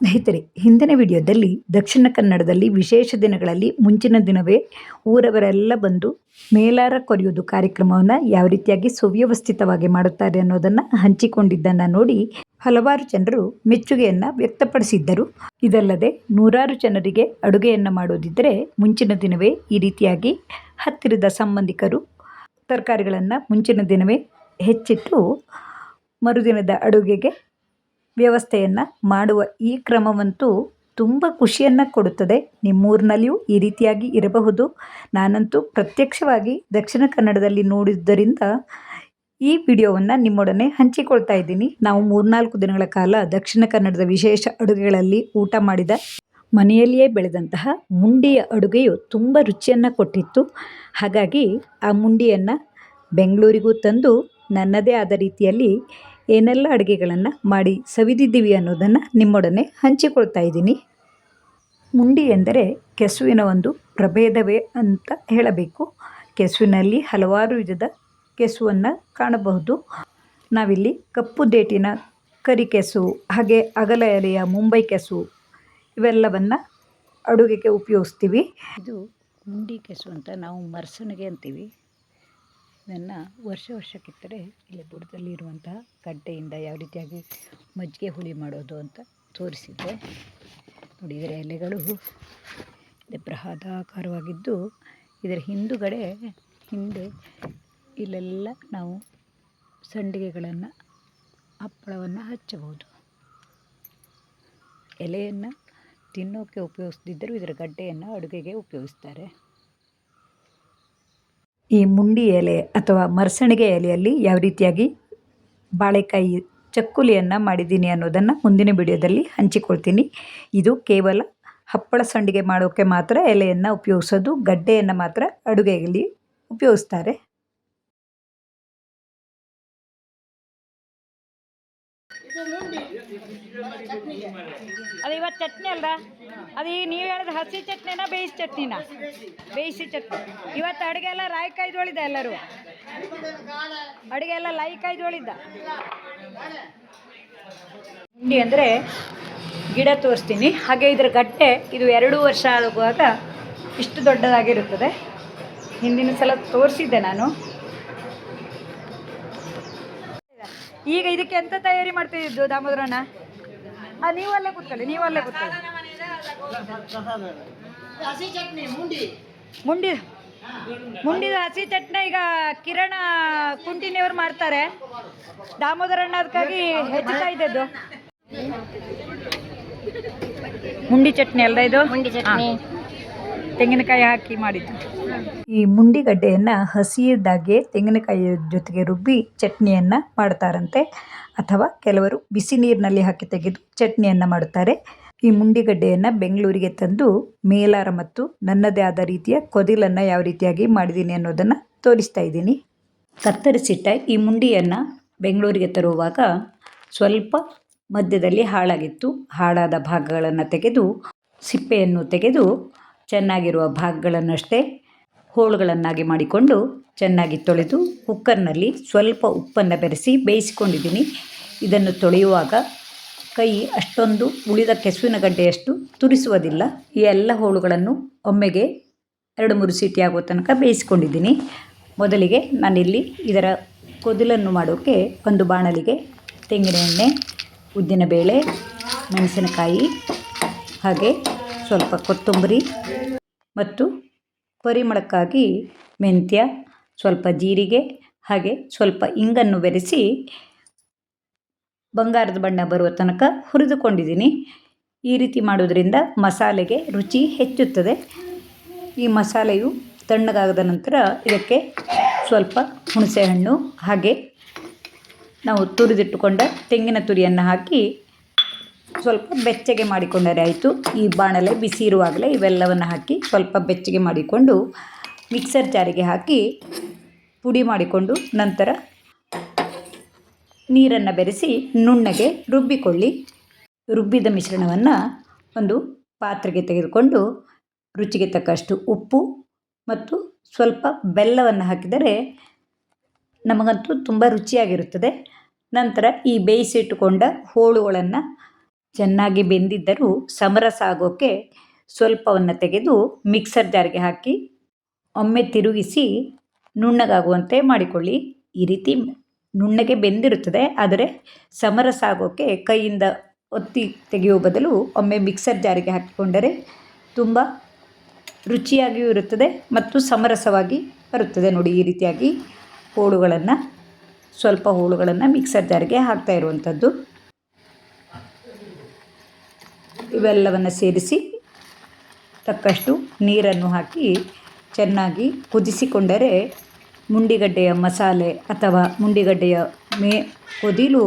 ಸ್ನೇಹಿತರೆ, ಹಿಂದಿನ ವಿಡಿಯೋದಲ್ಲಿ ದಕ್ಷಿಣ ಕನ್ನಡದಲ್ಲಿ ವಿಶೇಷ ದಿನಗಳಲ್ಲಿ ಮುಂಚಿನ ದಿನವೇ ಊರವರೆಲ್ಲ ಬಂದು ಮೇಲಾರ ಕೊರೆಯುವುದು ಕಾರ್ಯಕ್ರಮವನ್ನು ಯಾವ ರೀತಿಯಾಗಿ ಸುವ್ಯವಸ್ಥಿತವಾಗಿ ಮಾಡುತ್ತಾರೆ ಅನ್ನೋದನ್ನು ಹಂಚಿಕೊಂಡಿದ್ದನ್ನು ನೋಡಿ ಹಲವಾರು ಜನರು ಮೆಚ್ಚುಗೆಯನ್ನು ವ್ಯಕ್ತಪಡಿಸಿದ್ದರು. ಇದಲ್ಲದೆ ನೂರಾರು ಜನರಿಗೆ ಅಡುಗೆಯನ್ನು ಮಾಡೋದಿದ್ದರೆ ಮುಂಚಿನ ದಿನವೇ ಈ ರೀತಿಯಾಗಿ ಹತ್ತಿರದ ಸಂಬಂಧಿಕರು ತರಕಾರಿಗಳನ್ನು ಮುಂಚಿನ ದಿನವೇ ಹೆಚ್ಚಿಟ್ಟು ಮರುದಿನದ ಅಡುಗೆಗೆ ವ್ಯವಸ್ಥೆಯನ್ನು ಮಾಡುವ ಈ ಕ್ರಮವಂತೂ ತುಂಬ ಖುಷಿಯನ್ನು ಕೊಡುತ್ತದೆ. ನಿಮ್ಮೂರಿನಲ್ಲಿಯೂ ಈ ರೀತಿಯಾಗಿ ಇರಬಹುದು. ನಾನಂತೂ ಪ್ರತ್ಯಕ್ಷವಾಗಿ ದಕ್ಷಿಣ ಕನ್ನಡದಲ್ಲಿ ನೋಡಿದ್ದರಿಂದ ಈ ವಿಡಿಯೋವನ್ನು ನಿಮ್ಮೊಡನೆ ಹಂಚಿಕೊಳ್ತಾ ಇದ್ದೀನಿ. ನಾವು 3-4 ದಿನಗಳ ಕಾಲ ದಕ್ಷಿಣ ಕನ್ನಡದ ವಿಶೇಷ ಅಡುಗೆಗಳಲ್ಲಿ ಊಟ ಮಾಡಿದ ಮನೆಯಲ್ಲಿಯೇ ಬೆಳೆದಂತಹ ಮುಂಡಿಯ ಅಡುಗೆಯು ತುಂಬ ರುಚಿಯನ್ನು ಕೊಟ್ಟಿತ್ತು. ಹಾಗಾಗಿ ಆ ಮುಂಡಿಯನ್ನು ಬೆಂಗಳೂರಿಗೂ ತಂದು ನನ್ನದೇ ಆದ ರೀತಿಯಲ್ಲಿ ಏನೆಲ್ಲ ಅಡುಗೆಗಳನ್ನು ಮಾಡಿ ಸವಿದಿದ್ದೀವಿ ಅನ್ನೋದನ್ನು ನಿಮ್ಮೊಡನೆ ಹಂಚಿಕೊಳ್ತಾ ಇದ್ದೀನಿ. ಮುಂಡಿ ಎಂದರೆ ಕೆಸುವಿನ ಒಂದು ಪ್ರಭೇದವೇ ಅಂತ ಹೇಳಬೇಕು. ಕೆಸುವಿನಲ್ಲಿ ಹಲವಾರು ವಿಧದ ಕೆಸುವನ್ನು ಕಾಣಬಹುದು. ನಾವಿಲ್ಲಿ ಕಪ್ಪು ದೇಟಿನ ಕರಿ ಕೆಸು, ಹಾಗೆ ಅಗಲ ಎಲೆಯ ಮುಂಬೈ ಕೆಸು ಇವೆಲ್ಲವನ್ನು ಅಡುಗೆಗೆ ಉಪಯೋಗಿಸ್ತೀವಿ. ಇದು ಮುಂಡಿ ಕೆಸು ಅಂತ ನಾವು ಮರ್ಸಣಿಗೆ ಅಂತೀವಿ. ಇದನ್ನು ವರ್ಷ ಕಿತ್ತರೆ ಇಲ್ಲಿ ಬುಡದಲ್ಲಿ ಇರುವಂತಹ ಗಡ್ಡೆಯಿಂದ ಯಾವ ರೀತಿಯಾಗಿ ಮಜ್ಜಿಗೆ ಹುಳಿ ಮಾಡೋದು ಅಂತ ತೋರಿಸಿದ್ದೆ. ನೋಡಿ, ಇದರ ಎಲೆಗಳು ಬೃಹದಾಕಾರವಾಗಿದ್ದು ಇದರ ಹಿಂದೆ ಇಲ್ಲೆಲ್ಲ ನಾವು ಸಂಡಿಗೆಗಳನ್ನು ಹಪ್ಪಳವನ್ನು ಹಚ್ಚಬಹುದು. ಎಲೆಯನ್ನು ತಿನ್ನೋಕ್ಕೆ ಉಪಯೋಗಿಸ್ದಿದ್ದರೂ ಇದರ ಗಡ್ಡೆಯನ್ನು ಅಡುಗೆಗೆ ಉಪಯೋಗಿಸ್ತಾರೆ. ಈ ಮುಂಡಿ ಎಲೆ ಅಥವಾ ಮರಸಣಿಗೆ ಎಲೆಯಲ್ಲಿ ಯಾವ ರೀತಿಯಾಗಿ ಬಾಳೆಕಾಯಿ ಚಕ್ಕುಲಿಯನ್ನು ಮಾಡಿದ್ದೀನಿ ಅನ್ನೋದನ್ನು ಮುಂದಿನ ವಿಡಿಯೋದಲ್ಲಿ ಹಂಚಿಕೊಳ್ತೀನಿ. ಇದು ಕೇವಲ ಹಪ್ಪಳ ಸಂಡಿಗೆ ಮಾಡೋಕ್ಕೆ ಮಾತ್ರ ಎಲೆಯನ್ನು ಉಪಯೋಗಿಸೋದು, ಗಡ್ಡೆಯನ್ನು ಮಾತ್ರ ಅಡುಗೆಯಲ್ಲಿ ಉಪಯೋಗಿಸ್ತಾರೆ. ಅದು ಇವತ್ತು ಚಟ್ನಿ ಅಲ್ದ, ಅದು ಈಗ ನೀವು ಹೇಳಿದ ಹಸಿ ಚಟ್ನಿನ ಬೇಯಿಸಿ ಚಟ್ನಿನ? ಬೇಯಿಸಿ ಚಟ್ನಿ. ಇವತ್ತು ಅಡುಗೆ ಎಲ್ಲ ರಾಯ್ಕಾಯ್ದೊಳಿದ, ಎಲ್ಲರೂ ಅಡುಗೆ ಎಲ್ಲ ಲೈಕಾಯ್ದೊಳಿದ್ದ. ಮುಂಡಿ ಅಂದರೆ ಗಿಡ ತೋರಿಸ್ತೀನಿ. ಹಾಗೆ ಇದರ ಗಡ್ಡೆ ಇದು 2 ವರ್ಷ ಆಗುವಾಗ ಇಷ್ಟು ದೊಡ್ಡದಾಗಿರುತ್ತದೆ. ಹಿಂದಿನ ಸಲ ತೋರಿಸಿದ್ದೆ ನಾನು. ಈಗ ಇದಕ್ಕೆ ಎಂತ ತಯಾರಿ ಮಾಡ್ತಿದ್ದು ದಾಮೋದರಣ್ಣ? ನೀವಲ್ಲೇ ಕೂತ್ಕೊಳ್ಳಿ. ಮುಂಡಿದ ಹಸಿ ಚಟ್ನಿ ಈಗ ಕಿರಣ ಕುಂಟಿನಿಯವರು ಮಾಡ್ತಾರೆ. ದಾಮೋದರಣ್ಣ ಅದಕ್ಕಾಗಿ ಹೆಚ್ಚುತ್ತಾ ಇದ್ದದ್ದು ಮುಂಡಿ ಚಟ್ನಿ ಅಲ್ದ ಇದು? ಮುಂಡಿ ಚಟ್ನಿ ತೆಂಗಿನಕಾಯಿ ಹಾಕಿ ಮಾಡಿದ್ದು. ಈ ಮುಂಡಿಗಡ್ಡೆಯನ್ನು ಹಸಿಯದಾಗೆ ತೆಂಗಿನಕಾಯಿ ಜೊತೆಗೆ ರುಬ್ಬಿ ಚಟ್ನಿಯನ್ನು ಮಾಡ್ತಾರಂತೆ, ಅಥವಾ ಕೆಲವರು ಬಿಸಿ ನೀರಿನಲ್ಲಿ ಹಾಕಿ ತೆಗೆದು ಚಟ್ನಿಯನ್ನು ಮಾಡುತ್ತಾರೆ. ಈ ಮುಂಡಿಗಡ್ಡೆಯನ್ನು ಬೆಂಗಳೂರಿಗೆ ತಂದು ಮೇಲಾರ ಮತ್ತು ನನ್ನದೇ ಆದ ರೀತಿಯ ಕೊದಿಲನ್ನು ಯಾವ ರೀತಿಯಾಗಿ ಮಾಡಿದ್ದೀನಿ ಅನ್ನೋದನ್ನು ತೋರಿಸ್ತಾ ಇದ್ದೀನಿ. ಕತ್ತರಿಸಿಟ್ಟ ಈ ಮುಂಡಿಯನ್ನು ಬೆಂಗಳೂರಿಗೆ ತರುವಾಗ ಸ್ವಲ್ಪ ಮಧ್ಯದಲ್ಲಿ ಹಾಳಾಗಿತ್ತು. ಹಾಳಾದ ಭಾಗಗಳನ್ನು ತೆಗೆದು ಸಿಪ್ಪೆಯನ್ನು ತೆಗೆದು ಚೆನ್ನಾಗಿರುವ ಭಾಗಗಳನ್ನಷ್ಟೇ ಹೋಳುಗಳನ್ನಾಗಿ ಮಾಡಿಕೊಂಡು ಚೆನ್ನಾಗಿ ತೊಳೆದು ಕುಕ್ಕರ್ನಲ್ಲಿ ಸ್ವಲ್ಪ ಉಪ್ಪನ್ನು ಬೆರೆಸಿ ಬೇಯಿಸಿಕೊಂಡಿದ್ದೀನಿ. ಇದನ್ನು ತೊಳೆಯುವಾಗ ಕೈ ಅಷ್ಟೊಂದು ಉಳಿದ ಕೆಸುವಿನ ಗಡ್ಡೆಯಷ್ಟು ತುರಿಸುವುದಿಲ್ಲ. ಈ ಎಲ್ಲ ಹೋಳುಗಳನ್ನು ಒಮ್ಮೆಗೆ 2-3 ಸೀಟಿ ಆಗೋ ತನಕ ಬೇಯಿಸ್ಕೊಂಡಿದ್ದೀನಿ. ಮೊದಲಿಗೆ ನಾನಿಲ್ಲಿ ಇದರ ಕೊದಿಲನ್ನು ಮಾಡೋಕ್ಕೆ ಒಂದು ಬಾಣಲಿಗೆ ತೆಂಗಿನ ಎಣ್ಣೆ, ಉದ್ದಿನಬೇಳೆ, ಮೆಣಸಿನಕಾಯಿ, ಹಾಗೆ ಸ್ವಲ್ಪ ಕೊತ್ತಂಬರಿ ಮತ್ತು ಪರಿಮಳಕ್ಕಾಗಿ ಮೆಂತ್ಯ, ಸ್ವಲ್ಪ ಜೀರಿಗೆ, ಹಾಗೆ ಸ್ವಲ್ಪ ಇಂಗನ್ನು ಬೆರೆಸಿ ಬಂಗಾರದ ಬಣ್ಣ ಬರುವ ತನಕ ಹುರಿದುಕೊಂಡಿದ್ದೀನಿ. ಈ ರೀತಿ ಮಾಡೋದ್ರಿಂದ ಮಸಾಲೆಗೆ ರುಚಿ ಹೆಚ್ಚುತ್ತದೆ. ಈ ಮಸಾಲೆಯು ತಣ್ಣಗಾದ ನಂತರ ಇದಕ್ಕೆ ಸ್ವಲ್ಪ ಹುಣಸೆಹಣ್ಣು, ಹಾಗೆ ನಾವು ತುರಿದಿಟ್ಟುಕೊಂಡ ತೆಂಗಿನ ತುರಿಯನ್ನು ಹಾಕಿ ಸ್ವಲ್ಪ ಬೆಚ್ಚಗೆ ಮಾಡಿಕೊಂಡರೆ ಆಯಿತು. ಈ ಬಾಣಲೆ ಬಿಸಿ ಇರುವಾಗಲೇ ಇವೆಲ್ಲವನ್ನು ಹಾಕಿ ಸ್ವಲ್ಪ ಬೆಚ್ಚಗೆ ಮಾಡಿಕೊಂಡು ಮಿಕ್ಸರ್ ಜಾರಿಗೆ ಹಾಕಿ ಪುಡಿ ಮಾಡಿಕೊಂಡು ನಂತರ ನೀರನ್ನು ಬೆರೆಸಿ ನುಣ್ಣಗೆ ರುಬ್ಬಿಕೊಳ್ಳಿ. ರುಬ್ಬಿದ ಮಿಶ್ರಣವನ್ನು ಒಂದು ಪಾತ್ರೆಗೆ ತೆಗೆದುಕೊಂಡು ರುಚಿಗೆ ತಕ್ಕಷ್ಟು ಉಪ್ಪು ಮತ್ತು ಸ್ವಲ್ಪ ಬೆಲ್ಲವನ್ನು ಹಾಕಿದರೆ ನಮಗಂತೂ ತುಂಬ ರುಚಿಯಾಗಿರುತ್ತದೆ. ನಂತರ ಈ ಬೇಯಿಸಿಟ್ಟುಕೊಂಡ ಹೋಳುಗಳನ್ನು ಚೆನ್ನಾಗಿ ಬೆಂದಿದ್ದರೂ ಸಮರಸ ಆಗೋಕ್ಕೆ ಸ್ವಲ್ಪವನ್ನು ತೆಗೆದು ಮಿಕ್ಸರ್ ಜಾರ್ಗೆ ಹಾಕಿ ಒಮ್ಮೆ ತಿರುಗಿಸಿ ನುಣ್ಣಗಾಗುವಂತೆ ಮಾಡಿಕೊಳ್ಳಿ. ಈ ರೀತಿ ನುಣ್ಣಗೆ ಬೆಂದಿರುತ್ತದೆ, ಆದರೆ ಸಮರಸ ಆಗೋಕ್ಕೆ ಕೈಯಿಂದ ಒತ್ತಿ ತೆಗೆಯುವ ಬದಲು ಒಮ್ಮೆ ಮಿಕ್ಸರ್ ಜಾರಿಗೆ ಹಾಕಿಕೊಂಡರೆ ತುಂಬ ರುಚಿಯಾಗಿಯೂ ಇರುತ್ತದೆ ಮತ್ತು ಸಮರಸವಾಗಿ ಬರುತ್ತದೆ. ನೋಡಿ, ಈ ರೀತಿಯಾಗಿ ಸ್ವಲ್ಪ ಹೋಳುಗಳನ್ನು ಮಿಕ್ಸರ್ ಜಾರಿಗೆ ಹಾಕ್ತಾ ಇರುವಂಥದ್ದು. ಇವೆಲ್ಲವನ್ನು ಸೇರಿಸಿ ತಕ್ಕಷ್ಟು ನೀರನ್ನು ಹಾಕಿ ಚೆನ್ನಾಗಿ ಕುದಿಸಿಕೊಂಡರೆ ಮುಂಡಿಗಡ್ಡೆಯ ಮಸಾಲೆ ಅಥವಾ ಮುಂಡಿಗಡ್ಡೆಯ ಕೊದಿಲು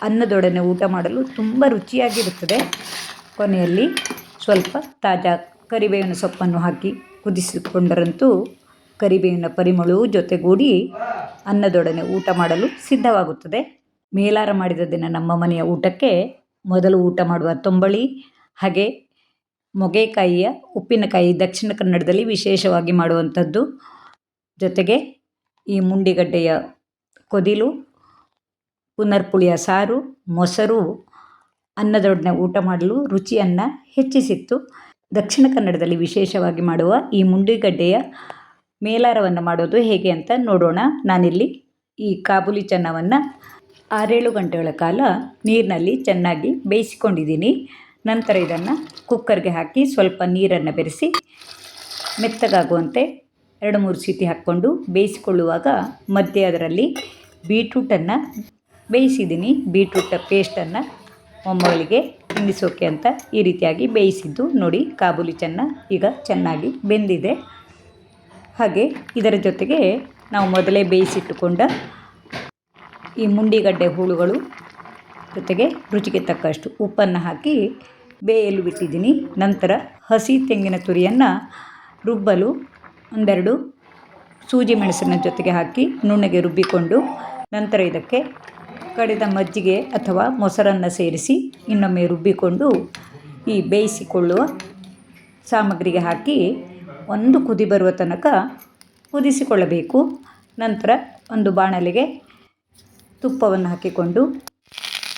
ಅನ್ನದೊಡನೆ ಊಟ ಮಾಡಲು ತುಂಬ ರುಚಿಯಾಗಿರುತ್ತದೆ. ಕೊನೆಯಲ್ಲಿ ಸ್ವಲ್ಪ ತಾಜಾ ಕರಿಬೇವಿನ ಸೊಪ್ಪನ್ನು ಹಾಕಿ ಕುದಿಸಿಕೊಂಡರಂತೂ ಕರಿಬೇವಿನ ಪರಿಮಳವು ಜೊತೆಗೂಡಿ ಅನ್ನದೊಡನೆ ಊಟ ಮಾಡಲು ಸಿದ್ಧವಾಗುತ್ತದೆ. ಮೇಲಾರ ಮಾಡಿದ ದಿನ ನಮ್ಮ ಮನೆಯ ಊಟಕ್ಕೆ ಮೊದಲು ಊಟ ಮಾಡುವ ತೊಂಬಳಿ ಹಾಗೆ ಮೊಗೆಕಾಯಿಯ ಉಪ್ಪಿನಕಾಯಿ ದಕ್ಷಿಣ ಕನ್ನಡದಲ್ಲಿ ವಿಶೇಷವಾಗಿ ಮಾಡುವಂಥದ್ದು. ಜೊತೆಗೆ ಈ ಮುಂಡಿಗಡ್ಡೆಯ ಕೊದಿಲು, ಪುನರ್ಪುಳಿಯ ಸಾರು, ಮೊಸರು ಅನ್ನದೊಡನೆ ಊಟ ಮಾಡಲು ರುಚಿಯನ್ನು ಹೆಚ್ಚಿಸಿತ್ತು. ದಕ್ಷಿಣ ಕನ್ನಡದಲ್ಲಿ ವಿಶೇಷವಾಗಿ ಮಾಡುವ ಈ ಮುಂಡಿಗಡ್ಡೆಯ ಮೇಲಾರವನ್ನು ಮಾಡೋದು ಹೇಗೆ ಅಂತ ನೋಡೋಣ. ನಾನಿಲ್ಲಿ ಈ ಕಾಬೂಲಿ ಚೆನ್ನವನ್ನು 6-7 ಗಂಟೆಗಳ ಕಾಲ ನೀರಿನಲ್ಲಿ ಚೆನ್ನಾಗಿ ಬೇಯಿಸಿಕೊಂಡಿದ್ದೀನಿ. ನಂತರ ಇದನ್ನು ಕುಕ್ಕರ್ಗೆ ಹಾಕಿ ಸ್ವಲ್ಪ ನೀರನ್ನು ಬೆರೆಸಿ ಮೆತ್ತಗಾಗುವಂತೆ 2-3 ಸೀಟಿ ಹಾಕ್ಕೊಂಡು ಬೇಯಿಸಿಕೊಳ್ಳುವಾಗ ಮಧ್ಯೆ ಅದರಲ್ಲಿ ಬೀಟ್ರೂಟನ್ನು ಬೇಯಿಸಿದ್ದೀನಿ. ಬೀಟ್ರೂಟ ಪೇಸ್ಟನ್ನು ಮೊಮ್ಮಗಳಿಗೆ ತಿನ್ನಿಸೋಕೆ ಅಂತ ಈ ರೀತಿಯಾಗಿ ಬೇಯಿಸಿದ್ದು. ನೋಡಿ, ಕಾಬೂಲಿ ಚೆನ್ನ ಈಗ ಚೆನ್ನಾಗಿ ಬೆಂದಿದೆ. ಹಾಗೆ ಇದರ ಜೊತೆಗೆ ನಾವು ಮೊದಲೇ ಬೇಯಿಸಿಟ್ಟುಕೊಂಡ ಈ ಮುಂಡಿಗಡ್ಡೆ ಹೂಳುಗಳು ಜೊತೆಗೆ ರುಚಿಗೆ ತಕ್ಕಷ್ಟು ಉಪ್ಪನ್ನು ಹಾಕಿ ಬೇಯಲು ಬಿಟ್ಟಿದ್ದೀನಿ. ನಂತರ ಹಸಿ ತೆಂಗಿನ ತುರಿಯನ್ನು ರುಬ್ಬಲು 1-2 ಸೂಜಿ ಮೆಣಸಿನ ಜೊತೆಗೆ ಹಾಕಿ ನುಣ್ಣಗೆ ರುಬ್ಬಿಕೊಂಡು ನಂತರ ಇದಕ್ಕೆ ಕಡೆದ ಮಜ್ಜಿಗೆ ಅಥವಾ ಮೊಸರನ್ನು ಸೇರಿಸಿ ಇನ್ನೊಮ್ಮೆ ರುಬ್ಬಿಕೊಂಡು ಈ ಬೇಯಿಸಿಕೊಳ್ಳುವ ಸಾಮಗ್ರಿಗೆ ಹಾಕಿ ಒಂದು ಕುದಿ ಬರುವ ತನಕ ಕುದಿಸಿಕೊಳ್ಳಬೇಕು. ನಂತರ ಒಂದು ಬಾಣಲೆಗೆ ತುಪ್ಪವನ್ನು ಹಾಕಿಕೊಂಡು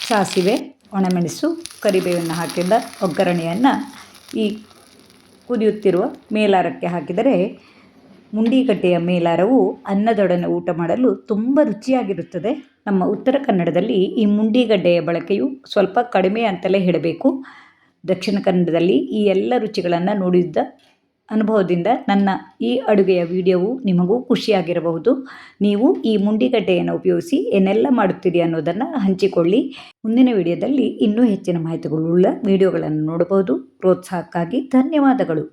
ಸಾಸಿವೆ, ಒಣಮೆಣಸು, ಕರಿಬೇವನ್ನು ಹಾಕಿದ ಒಗ್ಗರಣೆಯನ್ನು ಈ ಕುದಿಯುತ್ತಿರುವ ಮೇಲಾರಕ್ಕೆ ಹಾಕಿದರೆ ಮುಂಡಿಗಡ್ಡೆಯ ಮೇಲಾರವು ಅನ್ನದೊಡನೆ ಊಟ ಮಾಡಲು ತುಂಬ ರುಚಿಯಾಗಿರುತ್ತದೆ. ನಮ್ಮ ಉತ್ತರ ಕನ್ನಡದಲ್ಲಿ ಈ ಮುಂಡಿಗಡ್ಡೆಯ ಬಳಕೆಯು ಸ್ವಲ್ಪ ಕಡಿಮೆ ಅಂತಲೇ ಹೇಳಬೇಕು. ದಕ್ಷಿಣ ಕನ್ನಡದಲ್ಲಿ ಈ ಎಲ್ಲ ರುಚಿಗಳನ್ನು ನೋಡಿದ್ದ ಅನುಭವದಿಂದ ನನ್ನ ಈ ಅಡುಗೆಯ ವಿಡಿಯೋವು ನಿಮಗೂ ಖುಷಿಯಾಗಿರಬಹುದು. ನೀವು ಈ ಮುಂಡಿಗಡ್ಡೆಯನ್ನು ಉಪಯೋಗಿಸಿ ಏನೆಲ್ಲ ಮಾಡುತ್ತೀರಿ ಅನ್ನೋದನ್ನು ಹಂಚಿಕೊಳ್ಳಿ. ಮುಂದಿನ ವಿಡಿಯೋದಲ್ಲಿ ಇನ್ನೂ ಹೆಚ್ಚಿನ ಮಾಹಿತಿಗಳುಳ್ಳ ವಿಡಿಯೋಗಳನ್ನು ನೋಡಬಹುದು. ಪ್ರೋತ್ಸಾಹಕ್ಕಾಗಿ ಧನ್ಯವಾದಗಳು.